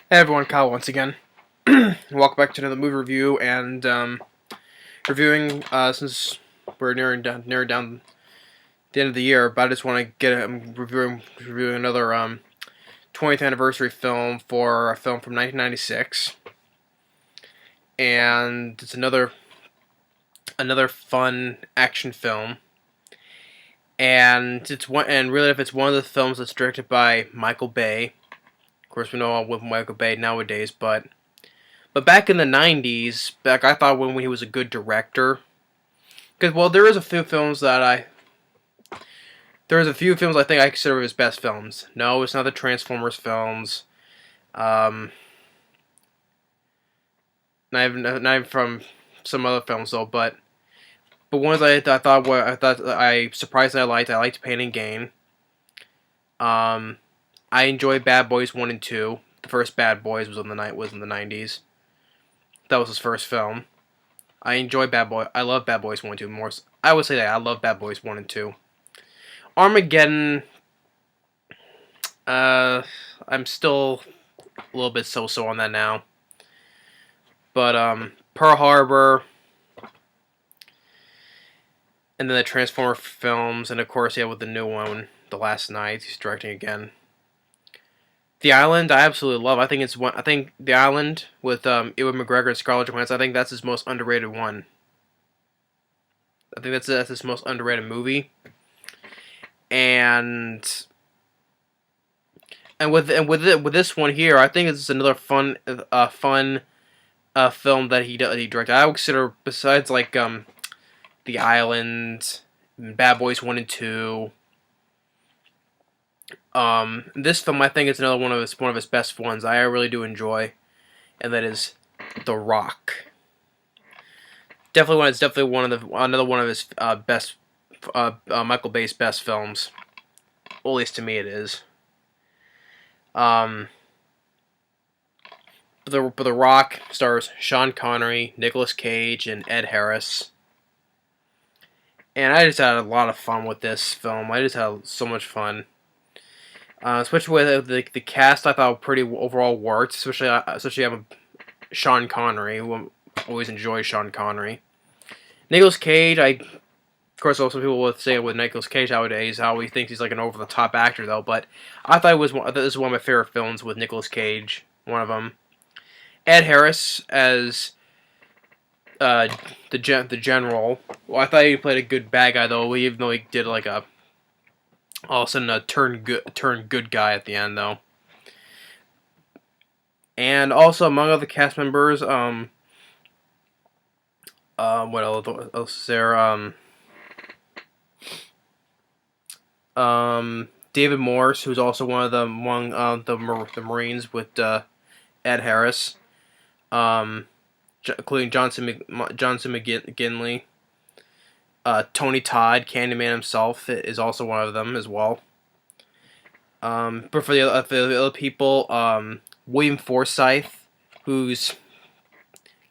Hey everyone, Kyle once again. Welcome back to another movie review and reviewing since we're nearing down the end of the year. But I just want to get reviewing another 20th anniversary film for a film from 1996, and it's another fun action film. And really if it's one of the films that's directed by Michael Bay. Of course, we know with Michael Bay nowadays, but back in the 90s, I thought when he was a good director. Because, there is a few films I think I consider his best films. No, it's not the Transformers films. Not even from some other films, though, but ones I surprised I liked. I liked Pain and Gain. I enjoyed Bad Boys 1 and 2. The first Bad Boys was in the 90s. That was his first film. I love Bad Boys 1 and 2 more. I would say that I love Bad Boys 1 and 2. Armageddon, I'm still a little bit so-so on that now. But, Pearl Harbor, and then the Transformer films, and of course, with the new one, The Last Night, he's directing again. The Island, I absolutely love. I think The Island with Ewan McGregor and Scarlett Johansson, I think that's his most underrated one. I think that's his most underrated movie. And with this one here, I think it's another fun film that he directed. I would consider, besides The Island, Bad Boys 1 and 2. This film, I think, is another one of his best ones. I really do enjoy, and that is The Rock. Definitely another one of his best, Michael Bay's best films. Well, at least to me, it is. The Rock stars Sean Connery, Nicolas Cage, and Ed Harris. And I just had a lot of fun with this film. I just had so much fun. Especially with the cast, I thought pretty overall worked. Especially having Sean Connery, who always enjoys Sean Connery. Nicolas Cage, of course, also people will say with Nicolas Cage nowadays how he thinks he's like an over the top actor though. But I thought this is one of my favorite films with Nicolas Cage. One of them. Ed Harris as the general. Well, I thought he played a good bad guy though, even though he did all of a sudden a turn good guy at the end though. And also among other cast members, what else is there? David Morse, who's also one of the the Marines with Ed Harris, including Johnson McGinley. Tony Todd, Candyman himself, is also one of them as well. But for the other people, William Forsythe, who's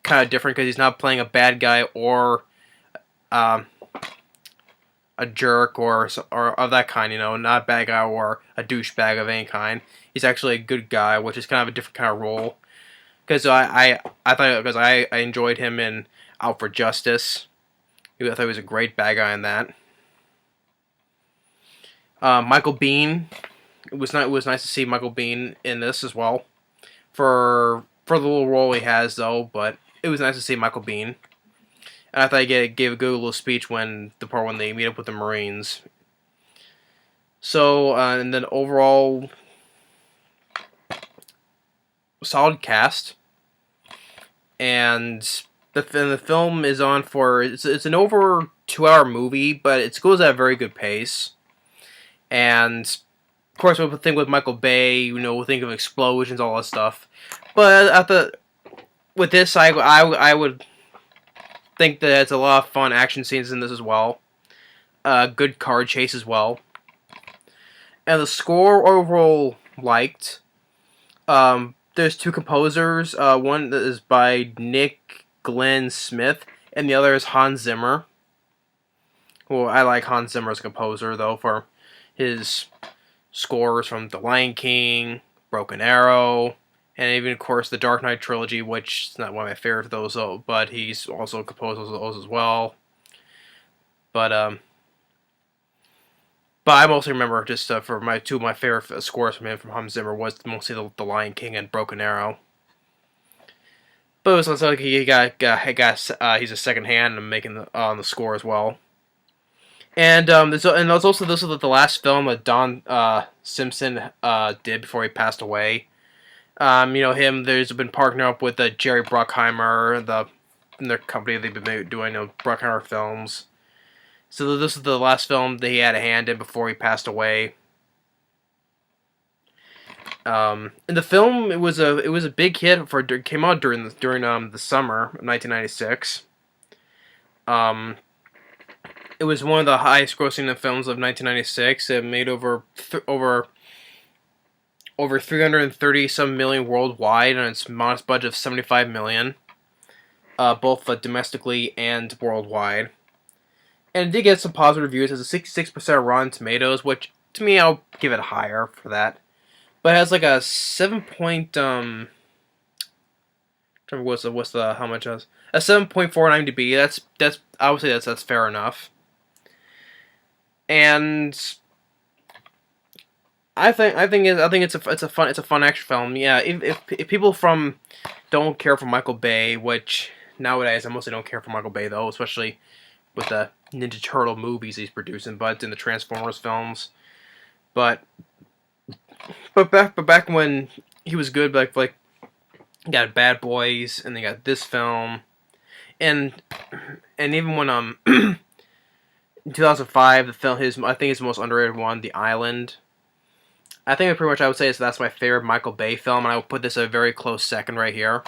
kind of different because he's not playing a bad guy or a jerk or of that kind, not a bad guy or a douchebag of any kind. He's actually a good guy, which is kind of a different kind of role. Because I enjoyed him in Out for Justice. I thought he was a great bad guy in that. Michael Biehn. It was nice to see Michael Biehn in this as well. For the little role he has though, but it was nice to see Michael Biehn. And I thought he gave a good little speech when they meet up with the Marines. So and then overall, solid cast. And the film is on for it's an over 2-hour movie, but it goes at a very good pace. And of course, we think with Michael Bay, we think of explosions, all that stuff. But with this, I would think that it's a lot of fun action scenes in this as well. Good car chase as well. And the score overall liked. There's two composers. One that is by Nick Glenn Smith, and the other is Hans Zimmer. Well, I like Hans Zimmer as a composer, though, for his scores from The Lion King, Broken Arrow, and even of course the Dark Knight trilogy, which is not one of my favorite of those, but he's also composed those as well. But I mostly remember just for my two of my favorite scores from him from Hans Zimmer was mostly the Lion King and Broken Arrow. But it was also like he's a second hand and making the score as well. And there's also this was the last film that Don Simpson did before he passed away. There's been partnering up with Jerry Bruckheimer, in their company. They've been doing Bruckheimer films. So this is the last film that he had a hand in before he passed away. In the film, it was a big hit it came out during the summer of 1996. It was one of the highest grossing films of 1996. It made over 330 some million worldwide on its modest budget of 75 million, both domestically and worldwide. And it did get some positive reviews. It has a 66% Rotten Tomatoes, which to me I'll give it higher for that. But it has like a 7 point what's the how much it has? A 7.4 IMDb. That's I would say that's fair enough. And I think it's a fun action film. Yeah, if people don't care for Michael Bay, which nowadays I mostly don't care for Michael Bay though, especially with the Ninja Turtle movies he's producing, but in the Transformers films. But back when he was good, like you got Bad Boys, and they got this film, and even when in 2005 the film I think his most underrated one, The Island. I think pretty much I would say that's my favorite Michael Bay film, and I would put this a very close second right here.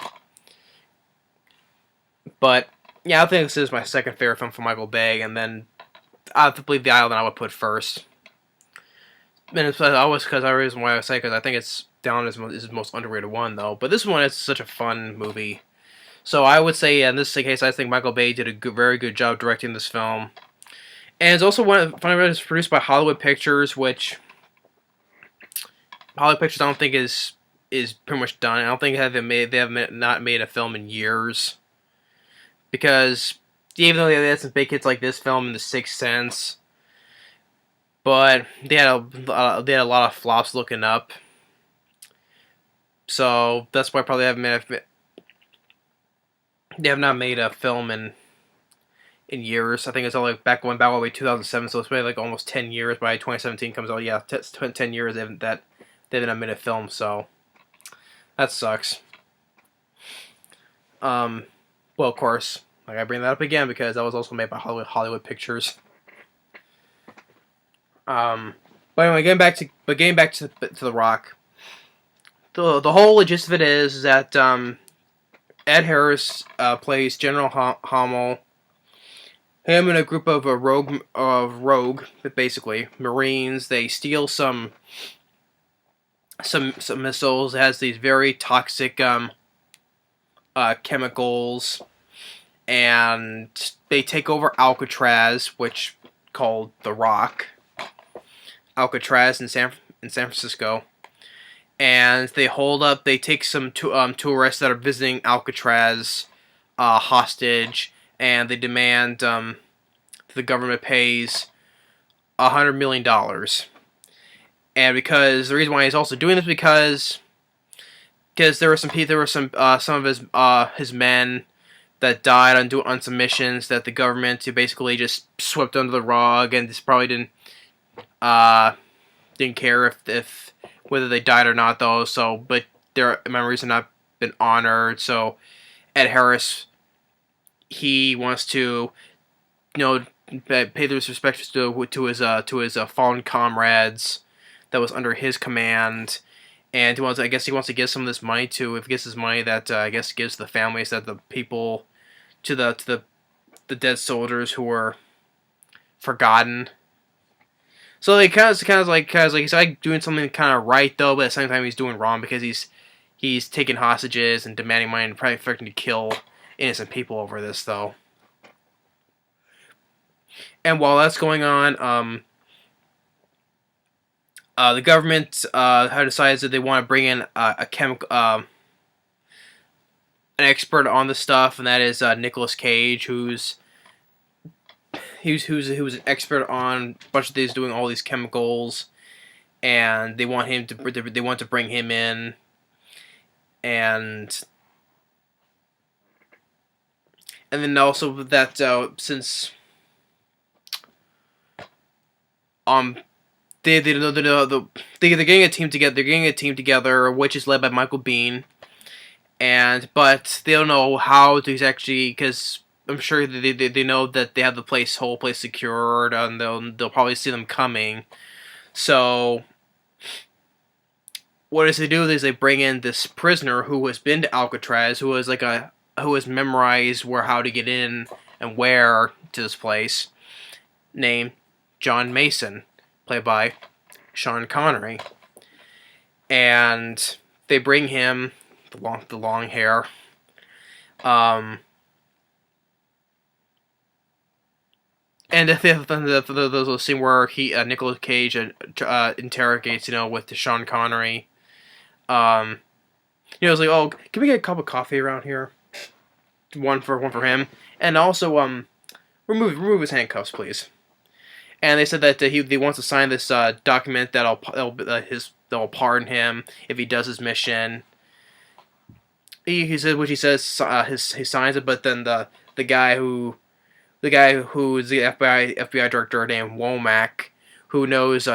But yeah, I think this is my second favorite film from Michael Bay, and then I believe The Island I would put first. And it's always because why I say because I think it's down as his most underrated one though. But this one is such a fun movie, so I would say in this case I think Michael Bay did a very good job directing this film. And it's also it's produced by Hollywood Pictures, which Hollywood Pictures I don't think is pretty much done. I don't think they have not made a film in years, because even though they had some big hits like this film and The Sixth Sense, but they had a lot of flops looking up. So that's why probably they have not made a film in years. I think it's only back all the way 2007, so it's been like almost 10 years. By 2017 comes out, yeah, 10 years they haven't made a film, so that sucks. Well, of course, like I bring that up again because that was also made by Hollywood Pictures. But anyway, getting back to The Rock. The whole gist of it is that Ed Harris plays General Hummel. Him and a group of rogue, basically Marines. They steal some missiles. It has these very toxic chemicals, and they take over Alcatraz, which called The Rock. Alcatraz in San Francisco, and they take some tourists that are visiting Alcatraz hostage, and they demand the government pays $100 million. And because the reason why he's also doing this because there were some of his men that died on some missions that the government basically just swept under the rug, and just probably didn't care if whether they died or not though. So, but their memories have not been honored. So, Ed Harris, he wants to, pay those respects to his fallen comrades that was under his command, and he wants to give some of this money to, if he gets his money that gives the families that the people to the dead soldiers who were forgotten. So like kind of like he's like doing something kind of right though, but at the same time he's doing wrong because he's taking hostages and demanding money and probably threatening to kill innocent people over this though. And while that's going on, the government decides that they want to bring in a chemical an expert on the stuff, and that is Nicolas Cage, who's an expert on a bunch of these, doing all these chemicals, and they want to bring him in, and then also that since um they're getting a team together. They're getting a team together, which is led by Michael Biehn, but they don't know how to actually, because I'm sure they know that they have the whole place secured, and they'll probably see them coming. So what is they do is they bring in this prisoner who has been to Alcatraz, who has memorized how to get in and where to this place, named John Mason, played by Sean Connery, and they bring him the long hair. And the scene where Nicolas Cage interrogates, with Sean Connery. It's like, oh, can we get a cup of coffee around here? One for him, and also remove his handcuffs, please. And they said that he wants to sign this document that'll pardon him if he does his mission. He signs it, but then the guy who is the FBI director named Womack, who knows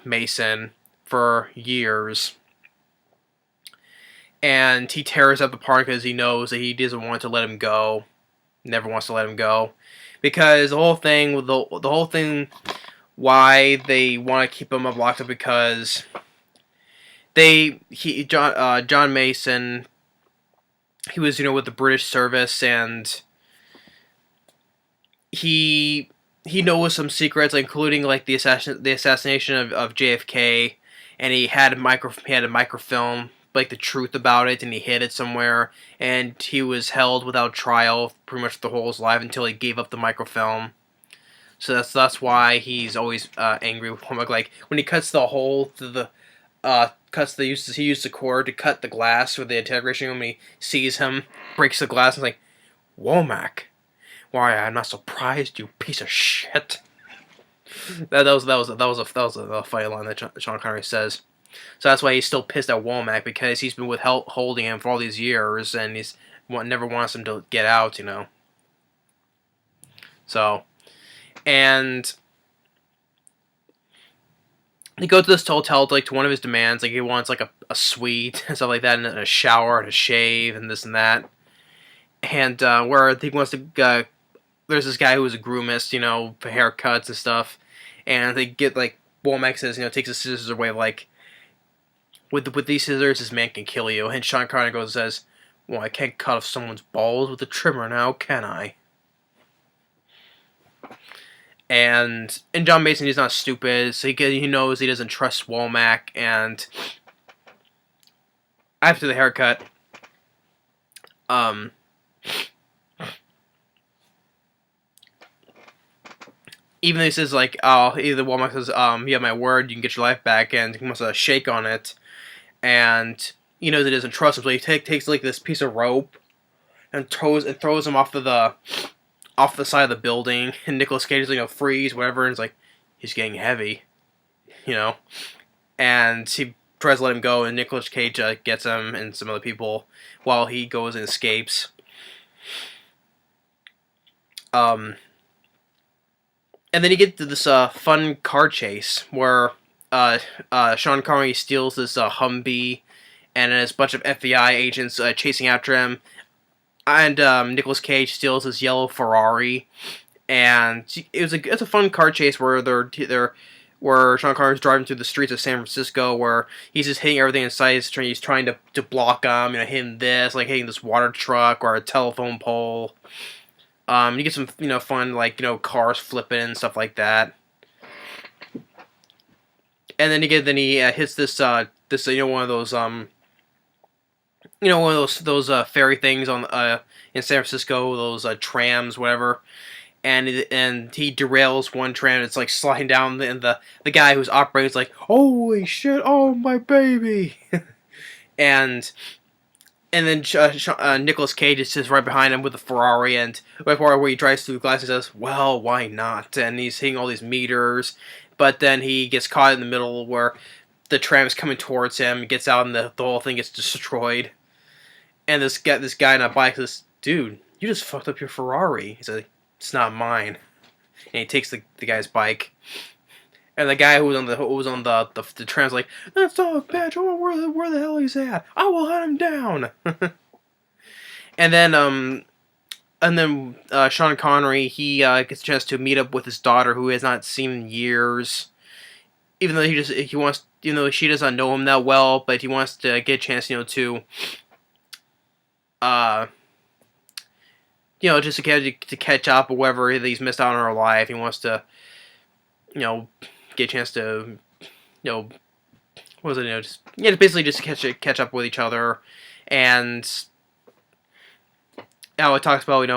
Mason for years, and he tears up the park because he knows that he doesn't want to let him go, never wants to let him go, because the whole thing why they want to keep him locked up, because John Mason, he was with the British service, and he knows some secrets, including like the assassination of JFK, and he had a microfilm, like the truth about it, and he hid it somewhere, and he was held without trial pretty much the whole his life until he gave up the microfilm. So that's why he's always angry with Womack. Like when he cuts the hole to the he used the cord to cut the glass for the integration room. And he sees him, breaks the glass, and like, Womack, why, I'm not surprised, you piece of shit. That was a funny line that Sean Connery says. So that's why he's still pissed at Womack, because he's been holding him for all these years, and he's never wants him to get out, So, and he goes to this hotel to one of his demands, like he wants like a suite and stuff like that, and a shower and a shave and this and that. And where he wants to, there's this guy who was a groomist, for haircuts and stuff, and they get like Womack says, takes the scissors away, like, with these scissors, this man can kill you. And Sean Connery goes and says, well, I can't cut off someone's balls with a trimmer now, can I? And John Mason, he's not stupid, so he knows he doesn't trust Womack, and after the haircut, even though he says, like, either Womack says, you have my word, you can get your life back, and he wants to shake on it, and he knows he doesn't trust him, so he takes like this piece of rope and throws him off the side of the building, and Nicolas Cage is freeze, whatever, and it's like, he's getting heavy, and he tries to let him go, and Nicolas Cage gets him and some other people while he goes and escapes. And then you get to this fun car chase where Sean Connery steals this Humvee, and there's a bunch of FBI agents chasing after him. And Nicolas Cage steals his yellow Ferrari, and it's a fun car chase where where Sean Connery's driving through the streets of San Francisco, where he's just hitting everything in sight. He's trying to block them, hitting this water truck or a telephone pole. You get some fun cars flipping and stuff like that. And then he hits this one of those one of those ferry things in San Francisco, those trams, whatever. And he derails one tram. It's like sliding down, and the guy who's operating is like, "Holy shit! Oh my baby!" and And then Nicolas Cage is just right behind him with the Ferrari, and right where he drives through the glass, he says, "Well, why not?" And he's hitting all these meters, but then he gets caught in the middle where the tram is coming towards him. He gets out, and the whole thing gets destroyed. And this guy on a bike says, "Dude, you just fucked up your Ferrari." He's like, "It's not mine." And he takes the guy's bike. And the guy who was on the tram's like, "That's not a bitch. Oh, where the hell he's at? I will hunt him down." And then Sean Connery, he gets a chance to meet up with his daughter, who he has not seen in years. Even though he wants, she doesn't know him that well, but he wants to get a chance, to just to catch up or whatever he's missed out on her life. He wants to, get a chance to, what was it? Basically just catch up with each other, and how it talks about,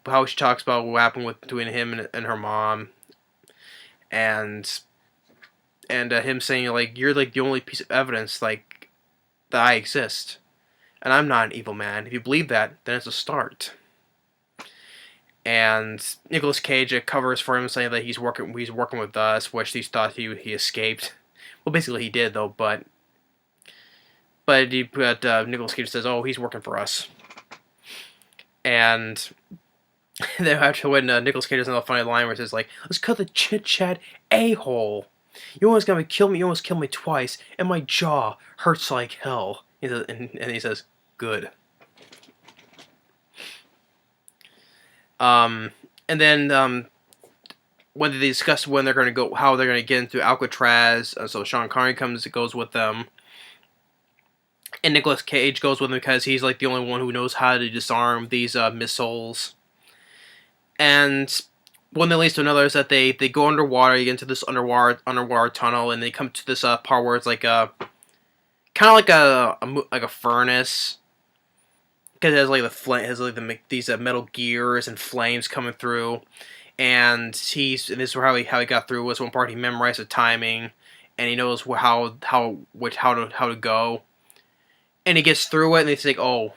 how she talks about what happened between him and her mom, and him saying, like, "You're like the only piece of evidence, like, that I exist, and I'm not an evil man. If you believe that, then it's a start." And Nicolas Cage covers for him, saying that he's working with us, which he thought he escaped. Well, basically he did though, but Nicolas Cage says, "Oh, he's working for us." And then after when Nicolas Cage has another funny line where he says, like, "Let's cut the chit chat, a-hole. You almost gonna kill me. You almost killed me twice, and my jaw hurts like hell." And he says, "Good." And then when they discuss when they're gonna go, how they're gonna get into Alcatraz, so Sean Connery goes with them, and Nicolas Cage goes with him because he's like the only one who knows how to disarm these missiles. And one that leads to another is that they go underwater, you get into this underwater tunnel, and they come to this part where it's like kind of like a furnace, because it has like these metal gears and flames coming through. And this is how he got through. Was one part he memorized the timing, and he knows how to go, and he gets through it. And he's like, "Oh,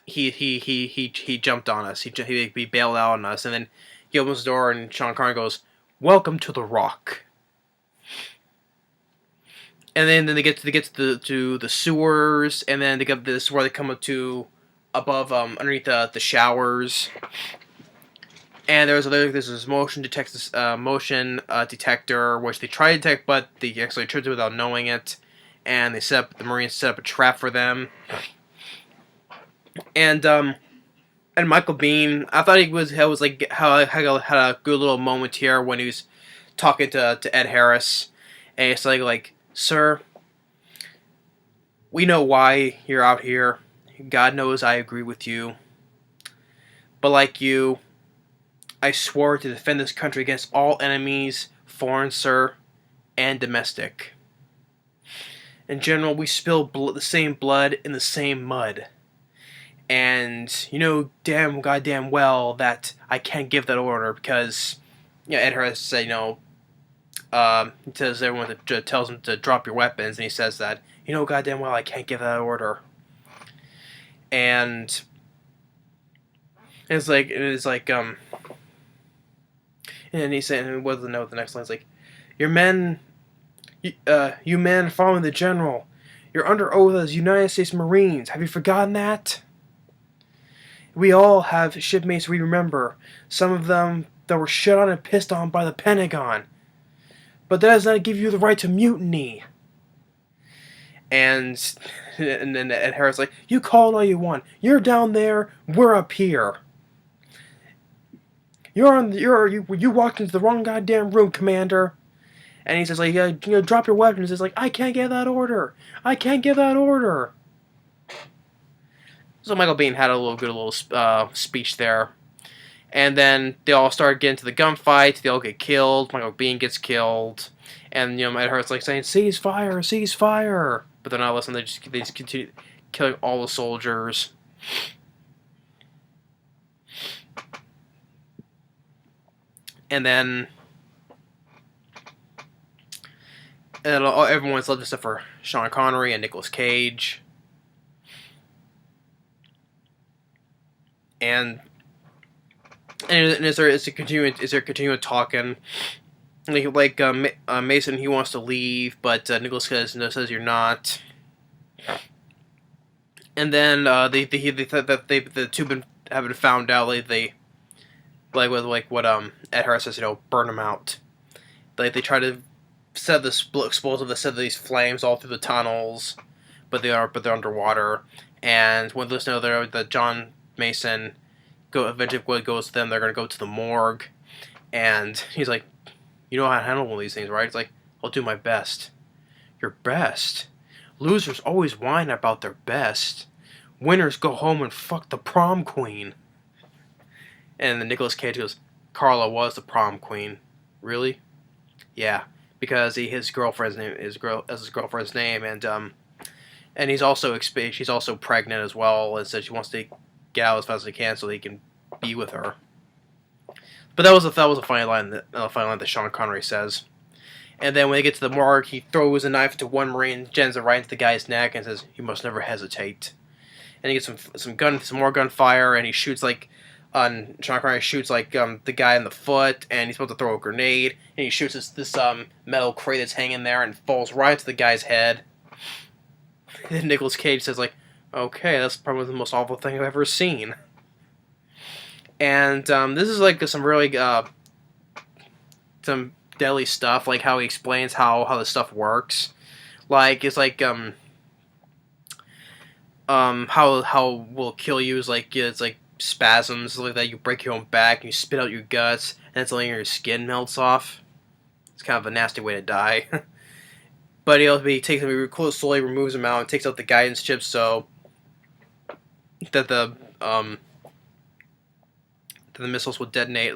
he jumped on us. He bailed out on us." And then he opens the door, and Sean Connery goes, "Welcome to the Rock." And then they get to the sewers, and then this is where they come up to above underneath the showers. And there's this motion detector, which they try to detect, but they actually tripped it without knowing it. And the Marines set up a trap for them. And Michael Biehn, I thought had a good little moment here when he was talking to Ed Harris, and it's like, "Sir, we know why you're out here. God knows I agree with you. But like you, I swore to defend this country against all enemies, foreign, sir, and domestic. In general, we spill the same blood in the same mud. And you know goddamn well that I can't give that order because, Ed Harris said, he tells everyone tells him to drop your weapons, and he says that, goddamn well I can't give that order. And it's like, and he said, and what was the note? The next line is like, you men following the general, you're under oath as United States Marines. Have you forgotten that? We all have shipmates we remember. Some of them that were shit on and pissed on by the Pentagon. But that does not give you the right to mutiny." And then Ed Harris like, "You call it all you want. You're down there. We're up here. You walked into the wrong goddamn room, Commander." And he says like, "Drop your weapons." He's like, "I can't give that order. I can't give that order." So Michael Biehn had a good little speech there. And then they all start getting to the gunfight. They all get killed. Michael Biehn gets killed. And, Ed Hart's like saying, "Cease fire, cease fire." But they're not listening. They just continue killing all the soldiers. And then everyone's left except for Sean Connery and Nicolas Cage. and is there continuing talking? Mason, he wants to leave, but Nicholas says you're not. And then they thought that the two haven't found out they with what Ed Harris says, burn them out. They try to set the explosive that set these flames all through the tunnels, but they're underwater. And when they listen to that John Mason eventually goes to them, they're gonna go to the morgue, and he's like, you know how to handle one of these things, right? It's like, I'll do my best. Your best? Losers always whine about their best. Winners go home and fuck the prom queen. And then Nicolas Cage goes, Carla was the prom queen. Really? Yeah, because his girlfriend's name is his girlfriend's name, and she's also pregnant as well, and said she wants to get out as fast as she can so he can be with her. But that was a funny line that Sean Connery says. And then when they get to the morgue, he throws a knife into one Marine, jams it right into the guy's neck, and says, "You must never hesitate." And he gets some more gunfire, and he shoots Sean Connery shoots the guy in the foot, and he's supposed to throw a grenade, and he shoots this metal crate that's hanging there, and falls right into the guy's head. And Nicolas Cage says "Okay, that's probably the most awful thing I've ever seen." And this is some really some deadly stuff, like how he explains how the stuff works. It's how will kill you is it's spasms like that. You break your own back and you spit out your guts, and it's your skin melts off. It's kind of a nasty way to die. But he takes him, slowly removes him out and takes out the guidance chips so that the missiles would detonate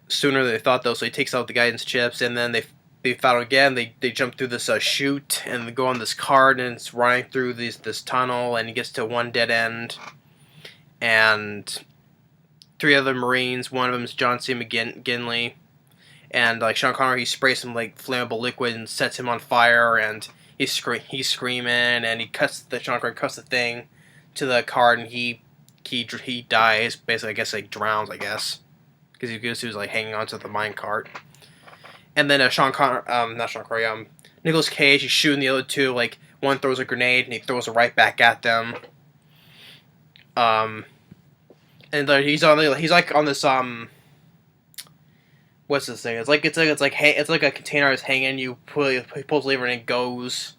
sooner than they thought, though. So he takes out the guidance chips, and then they found again. They jump through this chute, and they go on this cart, and it's running through this tunnel, and he gets to one dead end, and three other Marines. One of them is John C. McGinley, and Sean Connery, he sprays some flammable liquid and sets him on fire, and he's screaming, and Sean Connery cuts the thing to the cart, and he dies, basically. I guess drowns, because he was hanging onto the mine cart. And then Nicolas Cage, he's shooting the other two. One throws a grenade and he throws it right back at them. And he's on this what's this thing? It's like a container is hanging. He pulls the lever and it goes.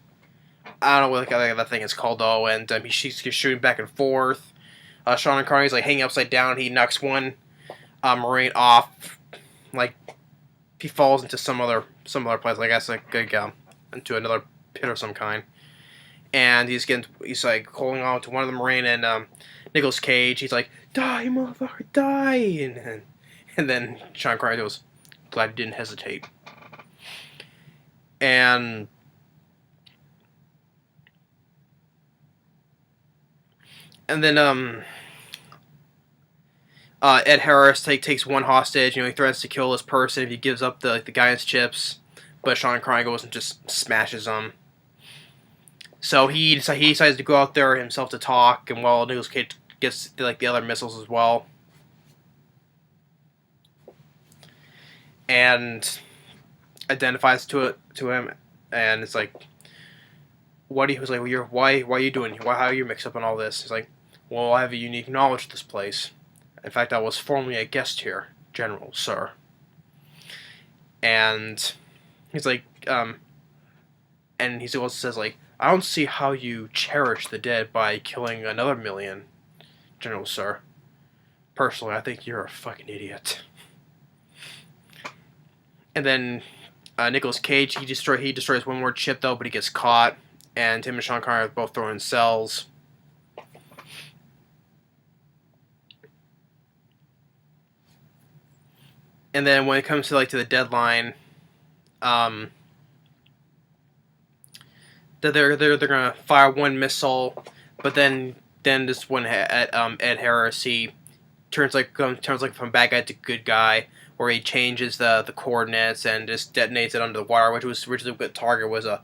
I don't know what that thing is called though. And he's shooting back and forth. Sean Connery's hanging upside down. He knocks one Marine off. He falls into some other place. I guess into another pit of some kind. And he's holding on to one of the Marine, and Nicolas Cage, he's like, "Die, motherfucker, die!" And then Sean Connery goes, "Glad you didn't hesitate." And then Ed Harris takes one hostage. He threatens to kill this person if he gives up the guidance chips, but Sean Connery goes and just smashes them. So he decides to go out there himself to talk, and while Nicolas Cage gets the other missiles as well, and identifies to him, and it's what he was like, well, why are you doing here? How are you mixed up in all this? He's like, well, I have a unique knowledge of this place. In fact, I was formerly a guest here, General, sir. And he's and he also says I don't see how you cherish the dead by killing another million, General, sir. Personally, I think you're a fucking idiot. And then Nicolas Cage, he destroys one more chip though, but he gets caught, and him and Sean Connery are both thrown in cells. And then when it comes to the deadline, that they're gonna fire one missile, but then this one at Ed Harris, he turns from bad guy to good guy, where he changes the coordinates and just detonates it under the water, which was originally what the target was the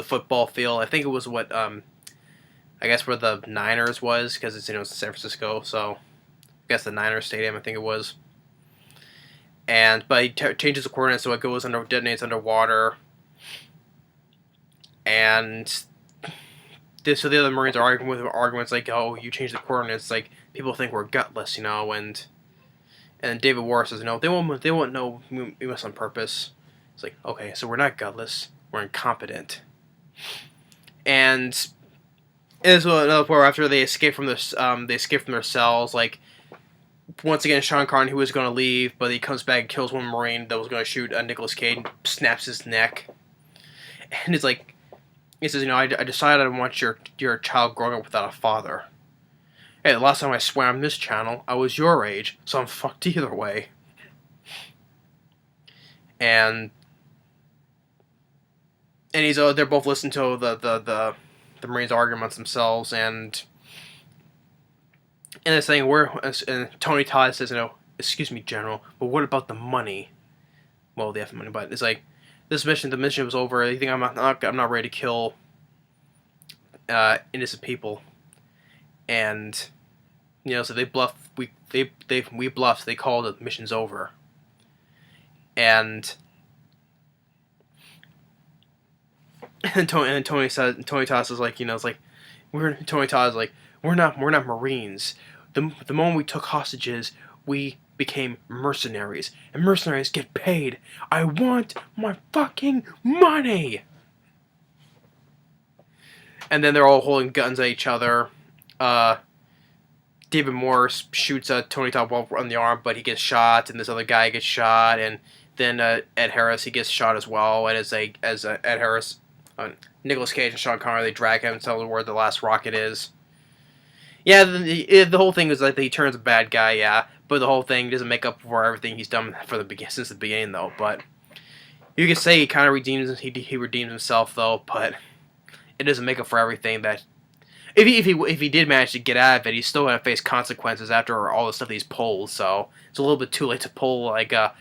football field. I think it was I guess where the Niners was, because it's San Francisco, so I guess the Niners Stadium, I think it was. But he changes the coordinates so it detonates underwater, and so the other Marines are arguing with arguments like, "Oh, you changed the coordinates." Like people think we're gutless, and David Morse says, "No, they won't know we must on purpose." It's like, okay, so we're not gutless, we're incompetent, and as well another part after they escape from their cells, like. Once again, Sean Connery, who was going to leave, but he comes back and kills one Marine that was going to shoot Nicolas Cage, and snaps his neck. And it's like, he says, I decided I don't want your child growing up without a father. Hey, the last time I swam this channel, I was your age, so I'm fucked either way. And they're both listening to the Marines argue amongst themselves, and they're saying, and Tony Todd says, excuse me, General, but what about the money? Well, they have the money, but it's like, the mission was over. You think I'm not ready to kill innocent people, and so they bluff. We bluffed. They called it mission's over, and Tony Todd says like it's like Tony Todd's like we're not Marines. The moment we took hostages, we became mercenaries, and mercenaries get paid. I want my fucking money. And then they're all holding guns at each other. David Morse shoots Tony Todd on the arm, but he gets shot, and this other guy gets shot, and then Ed Harris, he gets shot as well. And as Ed Harris, Nicolas Cage and Sean Connery, they drag him and tell him where the last rocket is. Yeah, the whole thing is like he turns a bad guy, yeah, but the whole thing doesn't make up for everything he's done since the beginning, though. But you could say he kind of redeems himself, though, but it doesn't make up for everything that. If he did manage to get out of it, he's still gonna face consequences after all the stuff he's pulled. So it's a little bit too late to pull like him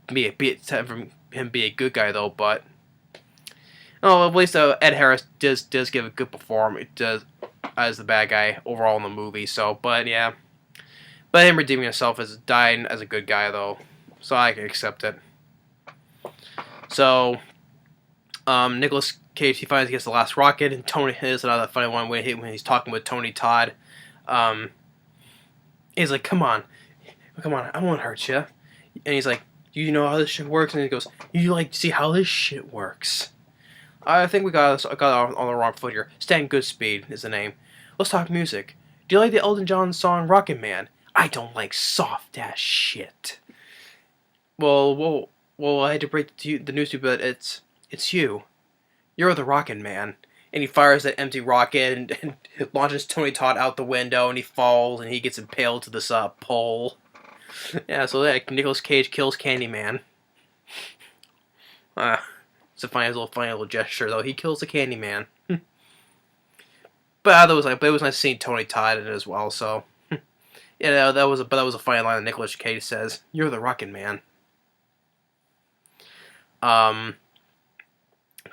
be a good guy, though. But at least Ed Harris does give a good performance. It does. As the bad guy overall in the movie, but him redeeming himself as dying as a good guy, though, so I can accept it. So, Nicolas Cage, he finally gets the last rocket, and Tony is another funny one when he's talking with Tony Todd. He's like, "Come on, I won't hurt you," and he's like, "You know how this shit works?" And he goes, "You like to see how this shit works?" I think we got on the wrong foot here. Stan Goodspeed is the name. Let's talk music. Do you like the Elton John song Rocket Man? I don't like soft ass shit. Well, I had to break the news to you, but it's you. You're the Rocket Man. And he fires that empty rocket and launches Tony Todd out the window, and he falls and he gets impaled to this pole. Yeah, so Nicolas Cage kills Candyman. It's a funny little gesture, though. He kills the Candyman. But it was nice seeing Tony Todd in it as well. So, yeah, that was a funny line that Nicolas Cage says. "You're the Rocket Man."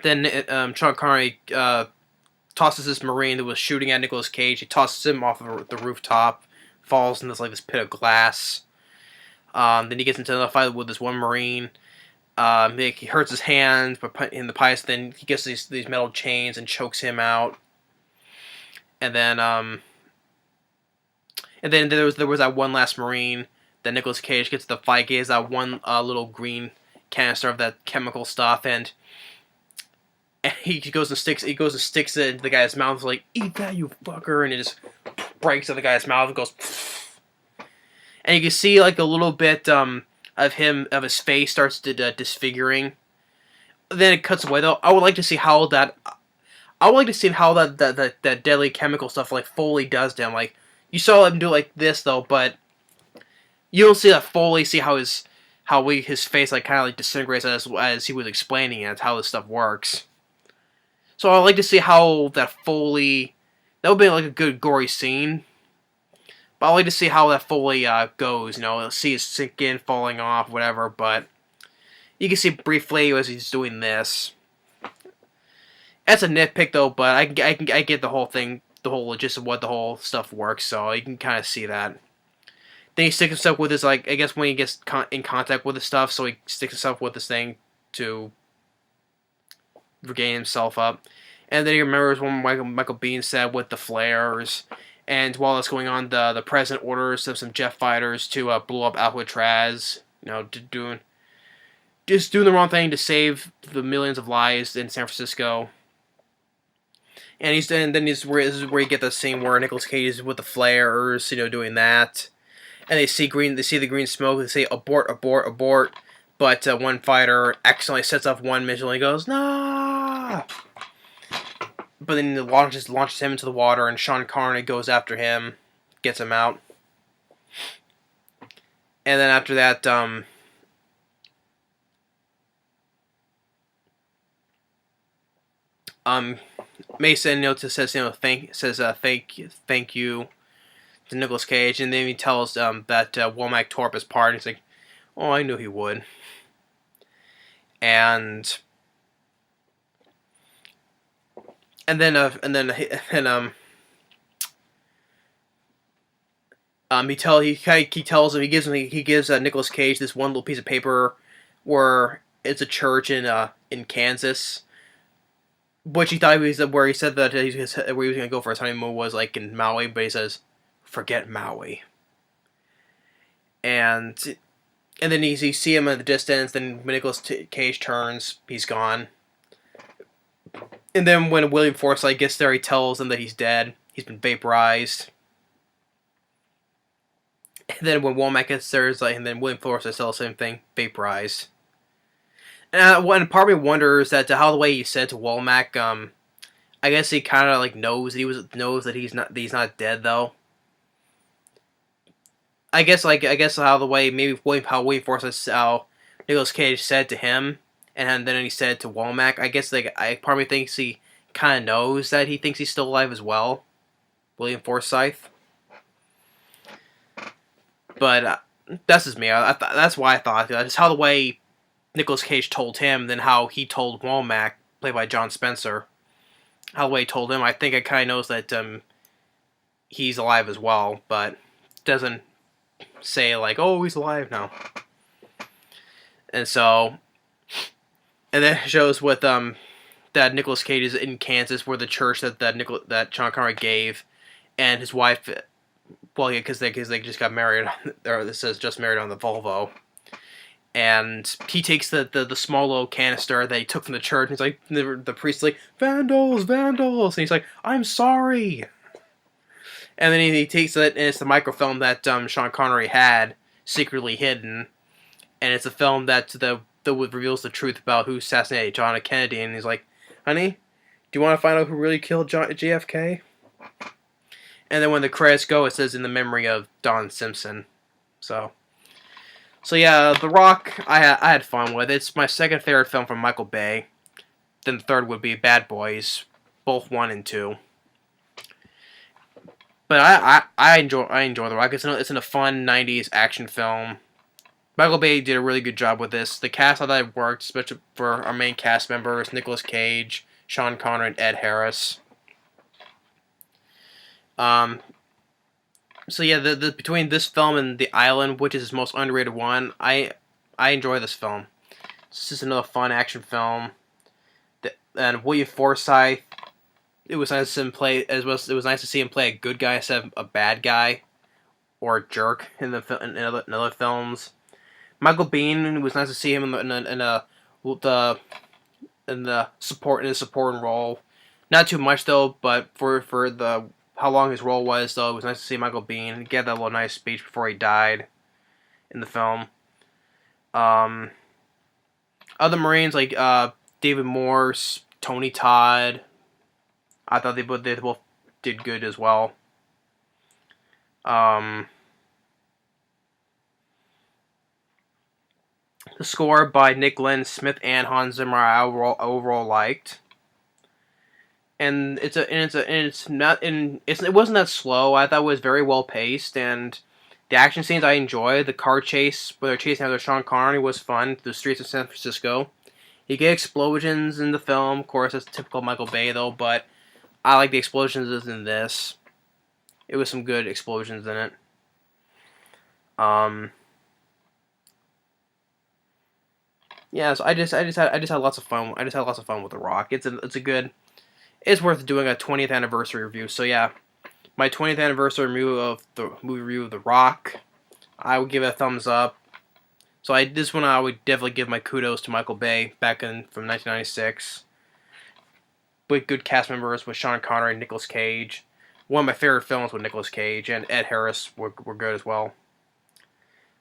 Then Sean Connery tosses this Marine that was shooting at Nicolas Cage. He tosses him off of the rooftop, falls in this pit of glass. Then he gets into another fight with this one Marine. He hurts his hand in the pipes. Then he gets these metal chains and chokes him out. And then there was that one last Marine that Nicolas Cage gets the fight. He has that one little green canister of that chemical stuff, and he goes and sticks it into the guy's mouth. Like, "Eat that, you fucker!" And it just breaks in the guy's mouth and goes. And you can see like a little bit of his face starts to disfiguring. Then it cuts away, though. I would like to see how that deadly chemical stuff Foley does to him. Like, you saw him do this, though, but you don't see that Foley see how his face kind of disintegrates as he was explaining it, how this stuff works. So I'd like to see how that Foley, that would be a good gory scene. But I'd like to see how that Foley goes, see his skin falling off, whatever, but you can see briefly as he's doing this. That's a nitpick, though, but I get the whole thing. the whole gist of what the whole stuff works. So you can kind of see that. Then he sticks himself with his, like, I guess when he gets in contact with the stuff, so he sticks himself with this thing to regain himself up. And then he remembers when Michael Biehn said with the flares. And while that's going on, the president orders some jet fighters to blow up Alcatraz. You know, doing the wrong thing to save the millions of lives in San Francisco. And this is where you get the scene where Nicolas Cage is with the flares, you know, doing that. And they see the green smoke. They say abort, abort, abort. But one fighter accidentally sets off one missile and he goes, nah! But then it launches him into the water, and Sean Connery goes after him, gets him out. And then after that, Mason, you know, says, you know, thank you to Nicolas Cage, and then he tells that Womack tore up his part, and he's like, oh, I knew he would. And then he gives Nicolas Cage this one little piece of paper where it's a church in Kansas, which he thought where he said that where he was going to go for his honeymoon was like in Maui, but he says, forget Maui. And then you see him in the distance. Then when Nicolas Cage turns, he's gone. And then when William Forsythe gets there, he tells him that he's dead. He's been vaporized. And then when Womack gets there, and then William Forsythe tells the same thing, vaporized. And part of me wonders that how the way he said to Womack, I guess he kind of like knows that he's not dead though. I guess how the way how William Forsythe, how Nicolas Cage said to him, and then he said to Womack. I guess part of me thinks he kind of knows that he thinks he's still alive as well, William Forsythe. But that's just me. That's why I thought that. It's how the way Nicolas Cage told him, than how he told Womack, played by John Spencer. How the way he told him, I think it kind of knows that he's alive as well, but doesn't say like, oh, he's alive now. And so, and then it shows with that Nicolas Cage is in Kansas, where the church that Sean Connery gave, and his wife, well, yeah, because they just got married, or this says just married on the Volvo. And he takes the small little canister that he took from the church, and he's like, the priest's like, vandals, vandals, and he's like, I'm sorry. And then he takes it, and it's the microfilm that Sean Connery had secretly hidden, and it's a film that reveals the truth about who assassinated John F. Kennedy, and he's like, honey, do you want to find out who really killed JFK? And then when the credits go, it says in the memory of Don Simpson. So yeah, The Rock, I had fun with. It's my second favorite film from Michael Bay. Then the third would be Bad Boys, both 1 and 2. But I enjoy The Rock. It's in a fun 90s action film. Michael Bay did a really good job with this. The cast, I thought it worked, especially for our main cast members, Nicolas Cage, Sean Connery, and Ed Harris. So yeah, between this film and The Island, which is his most underrated one, I enjoy this film. This is another fun action film. And William Forsythe, it was nice to see him play it was nice to see him play a good guy instead of a bad guy or a jerk in other films. Michael Biehn, it was nice to see him in the supporting role. Not too much though, but for how long his role was though, it was nice to see Michael Biehn. He gave that little nice speech before he died in the film. Other Marines like David Morse, Tony Todd, I thought they both did good as well. The score by Nick Glenn Smith and Hans Zimmer I overall liked. And it wasn't that slow. I thought it was very well paced, and the action scenes I enjoyed. The car chase where they're chasing after Sean Connery was fun. The streets of San Francisco. You get explosions in the film, of course, that's typical Michael Bay though. But I like the explosions in this. It was some good explosions in it. Yeah, so I just had lots of fun. I just had lots of fun with The Rock. It's a good. It's worth doing a 20th anniversary review. So yeah, my 20th anniversary review of The Rock. I would give it a thumbs up. So this one I would definitely give my kudos to Michael Bay back in from 1996. With good cast members with Sean Connery and Nicolas Cage. One of my favorite films with Nicolas Cage and Ed Harris were good as well.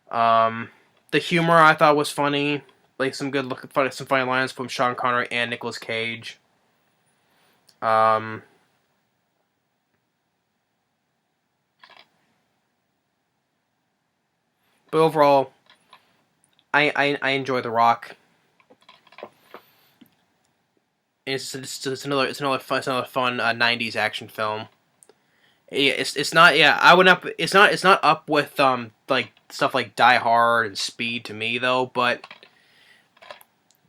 The humor I thought was funny, like some funny lines from Sean Connery and Nicolas Cage. But overall, I enjoy The Rock. It's another fun '90s action film. It's not I would not it's not up with like stuff like Die Hard and Speed to me though, but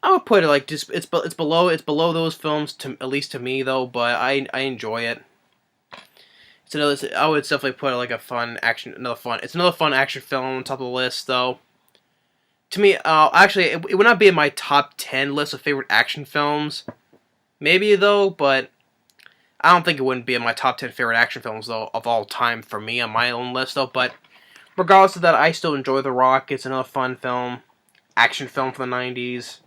I would put it like just it's below those films to at least to me though, but I enjoy it. I would definitely put it like it's another fun action film on top of the list though. To me, actually it would not be in my top 10 list of favorite action films. Maybe though, but I don't think it wouldn't be in my top 10 favorite action films though of all time for me on my own list though, but regardless of that, I still enjoy The Rock. It's another fun film, action film from the 90s.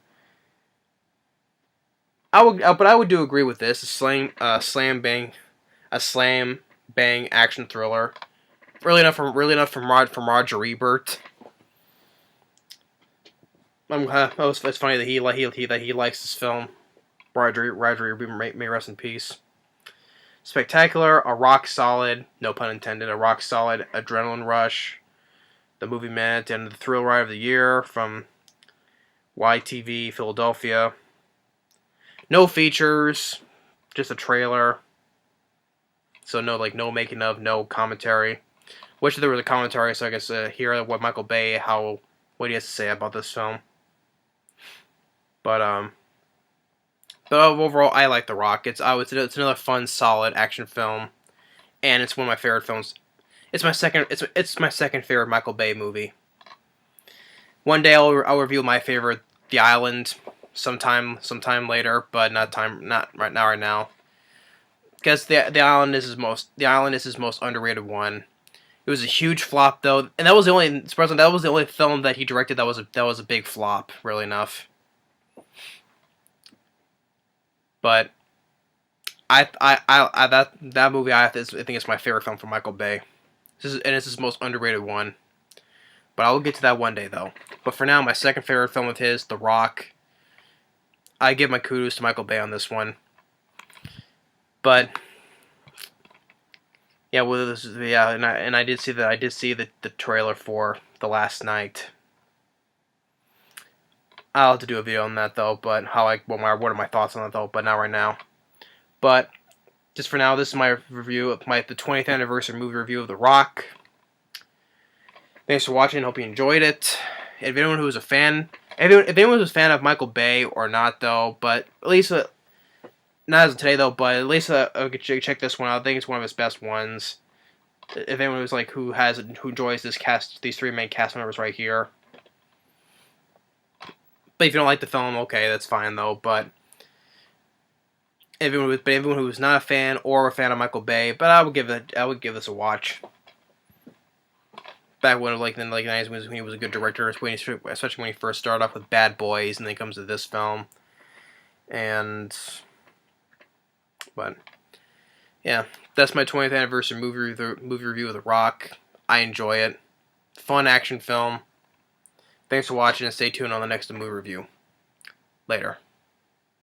But I would do agree with this. A slam bang action thriller. Really enough from Roger Ebert. It's funny that he likes this film. Roger Ebert, may rest in peace. Spectacular, a rock solid, no pun intended, a rock solid adrenaline rush. The movie meant and the thrill ride of the year from YTV Philadelphia. No features, just a trailer. So no making of, no commentary. Wish there was a commentary so I could hear what Michael Bay what he has to say about this film. But overall, I like The Rock. It's another fun, solid action film, and it's one of my favorite films. It's my second favorite Michael Bay movie. One day I'll review my favorite, The Island, sometime later, but not right now. Because the Island is his most underrated one. It was a huge flop though, and that was the only film that he directed that was a big flop, really enough. But that movie I think it's my favorite film from Michael Bay. It's his most underrated one. But I will get to that one day though. But for now, my second favorite film of his, The Rock. I give my kudos to Michael Bay on this one. But yeah, and I did see the trailer for The Last Night. I'll have to do a video on that though, but what are my thoughts on that though, but not right now. But just for now, this is my review of the 20th anniversary movie review of The Rock. Thanks for watching. Hope you enjoyed it. If anyone who was a fan, if anyone was a fan of Michael Bay or not though, but at least not as of today though, but at least check this one out. I think it's one of his best ones. If anyone was who enjoys these three main cast members right here. But if you don't like the film, okay, that's fine though. But everyone who's not a fan or a fan of Michael Bay, but I would give this a watch. Back when in the 90s when he was a good director, especially when he first started off with Bad Boys, and then he comes to this film. But yeah, that's my 20th anniversary movie review of The Rock. I enjoy it. Fun action film. Thanks for watching and stay tuned on the next movie review. Later.